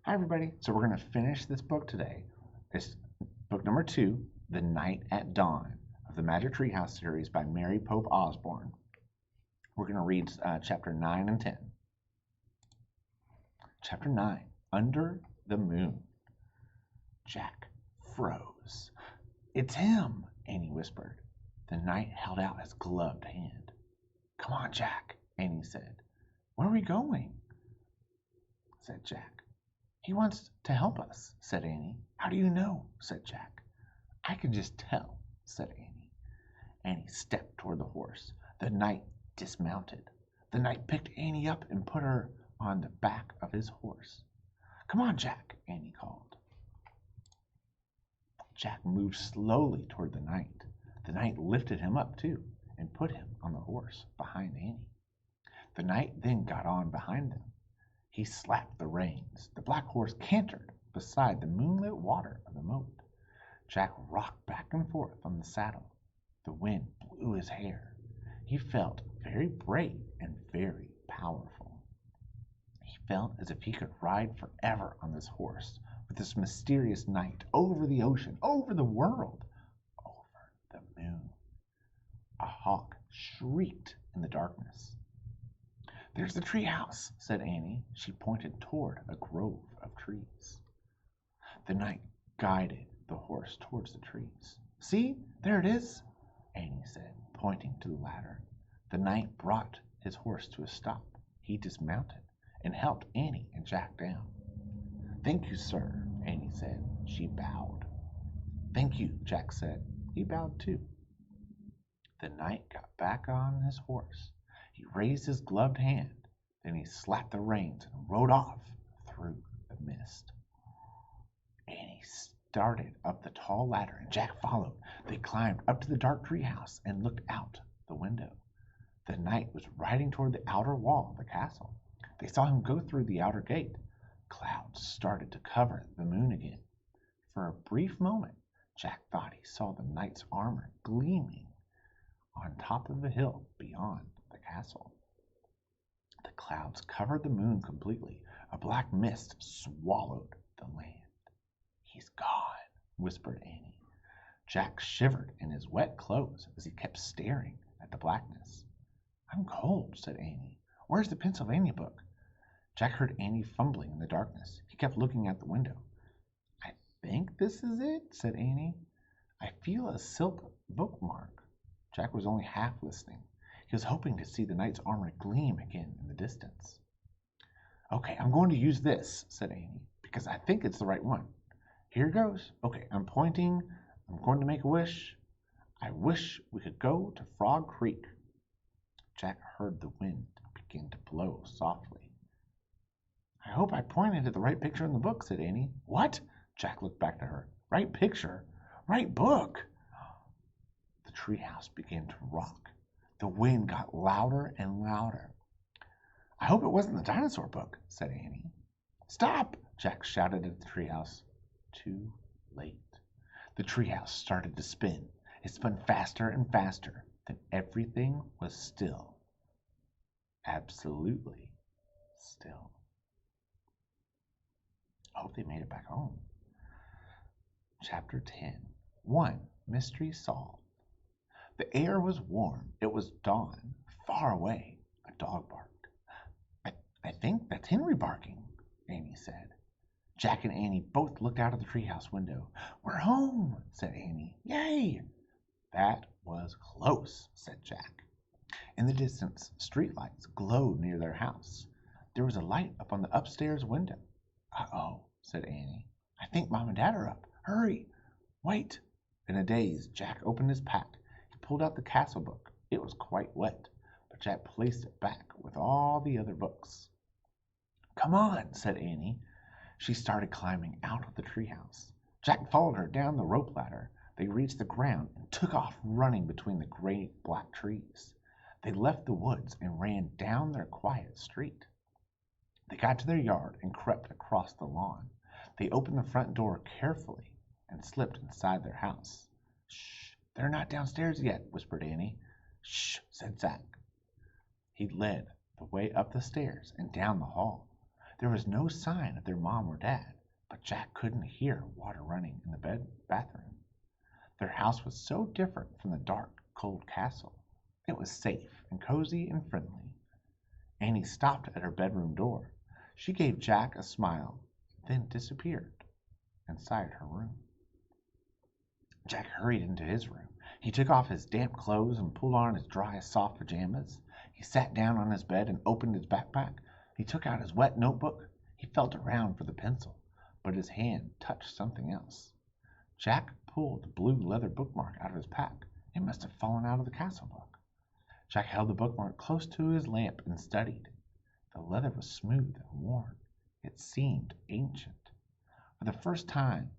Hi, everybody. So we're going to finish this book today. It's book number 2, The Night at Dawn of the Magic Treehouse series by Mary Pope Osborne. We're going to read chapter 9 and 10. Chapter 9, Under the Moon. Jack froze. It's him, Annie whispered. The knight held out his gloved hand. Come on, Jack, Annie said. Where are we going? Said Jack. He wants to help us, said Annie. How do you know? Said Jack. I can just tell, said Annie. Annie stepped toward the horse. The knight dismounted. The knight picked Annie up and put her on the back of his horse. Come on, Jack, Annie called. Jack moved slowly toward the knight. The knight lifted him up, too, and put him on the horse behind Annie. The knight then got on behind them. He slapped the reins. The black horse cantered beside the moonlit water of the moat. Jack rocked back and forth on the saddle. The wind blew his hair. He felt very brave and very powerful. He felt as if he could ride forever on this horse with this mysterious knight over the ocean, over the world, over the moon. A hawk shrieked in the darkness. There's the treehouse, said Annie. She pointed toward a grove of trees. The knight guided the horse towards the trees. See, there it is, Annie said, pointing to the ladder. The knight brought his horse to a stop. He dismounted and helped Annie and Jack down. Thank you, sir, Annie said. She bowed. Thank you, Jack said. He bowed too. The knight got back on his horse. He raised his gloved hand, then he slapped the reins and rode off through the mist. Annie started up the tall ladder and Jack followed. They climbed up to the dark treehouse and looked out the window. The knight was riding toward the outer wall of the castle. They saw him go through the outer gate. Clouds started to cover the moon again. For a brief moment, Jack thought he saw the knight's armor gleaming on top of the hill beyond the castle. The clouds covered the moon completely. A black mist swallowed the land. He's gone, whispered Annie. Jack shivered in his wet clothes as he kept staring at the blackness. I'm cold, said Annie. Where's the Pennsylvania book? Jack heard Annie fumbling in the darkness. He kept looking out the window. I think this is it, said Annie. I feel a silk bookmark. Jack was only half listening. He was hoping to see the knight's armor gleam again in the distance. Okay, I'm going to use this, said Annie, because I think it's the right one. Here goes. Okay, I'm pointing. I'm going to make a wish. I wish we could go to Frog Creek. Jack heard the wind begin to blow softly. I hope I pointed at the right picture in the book, said Annie. What? Jack looked back to her. Right picture? Right book? The treehouse began to rock. The wind got louder and louder. I hope it wasn't the dinosaur book, said Annie. Stop! Jack shouted at the treehouse. Too late. The treehouse started to spin. It spun faster and faster. Then everything was still. Absolutely still. I hope they made it back home. Chapter 10. 1. Mystery solved. The air was warm. It was dawn. Far away, a dog barked. I think that's Henry barking, Annie said. Jack and Annie both looked out of the treehouse window. We're home, said Annie. Yay! That was close, said Jack. In the distance, streetlights glowed near their house. There was a light up on the upstairs window. Uh-oh, said Annie. I think Mom and Dad are up. Hurry! Wait! In a daze, Jack opened his pack. He pulled out the castle book. It was quite wet, but Jack placed it back with all the other books. Come on, said Annie. She started climbing out of the treehouse. Jack followed her down the rope ladder. They reached the ground and took off running between the great black trees. They left the woods and ran down their quiet street. They got to their yard and crept across the lawn. They opened the front door carefully and slipped inside their house. Shh, they're not downstairs yet, whispered Annie. Shh, said Jack. He led the way up the stairs and down the hall. There was no sign of their mom or dad, but Jack couldn't hear water running in the bathroom. Their house was so different from the dark, cold castle. It was safe and cozy and friendly. Annie stopped at her bedroom door. She gave Jack a smile, then disappeared inside her room. Jack hurried into his room. He took off his damp clothes and pulled on his dry, soft pajamas. He sat down on his bed and opened his backpack. He took out his wet notebook. He felt around for the pencil, but his hand touched something else. Jack pulled the blue leather bookmark out of his pack. It must have fallen out of the castle book. Jack held the bookmark close to his lamp and studied. The leather was smooth and worn. It seemed ancient. For the first time,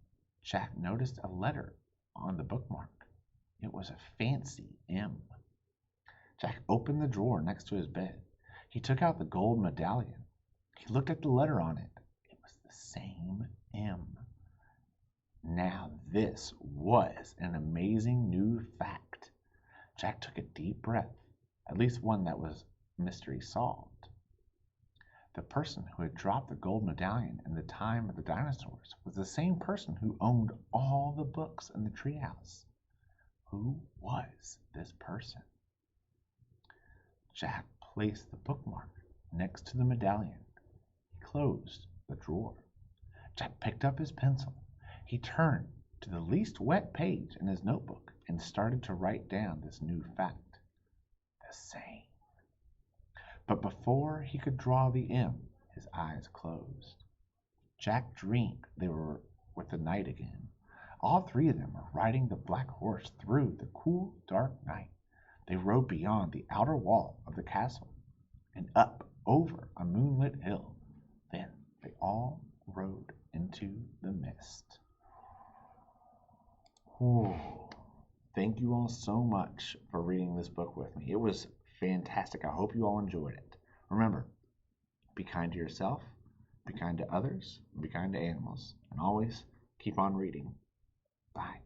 Jack noticed a letter on the bookmark. It was a fancy M. Jack opened the drawer next to his bed. He took out the gold medallion. He looked at the letter on it. It was the same M. Now this was an amazing new fact. Jack took a deep breath, at least one that was mystery solved. The person who had dropped the gold medallion in the time of the dinosaurs was the same person who owned all the books in the treehouse. Who was this person? Jack placed the bookmark next to the medallion. He closed the drawer. Jack picked up his pencil. He turned to the least wet page in his notebook and started to write down this new fact. The same. But before he could draw the M, his eyes closed. Jack dreamed they were with the night again. All three of them were riding the black horse through the cool, dark night. They rode beyond the outer wall of the castle and up over a moonlit hill. Then they all rode into the mist. Oh, thank you all so much for reading this book with me. It was fantastic. I hope you all enjoyed it. Remember, be kind to yourself, be kind to others, be kind to animals, and always keep on reading. Bye.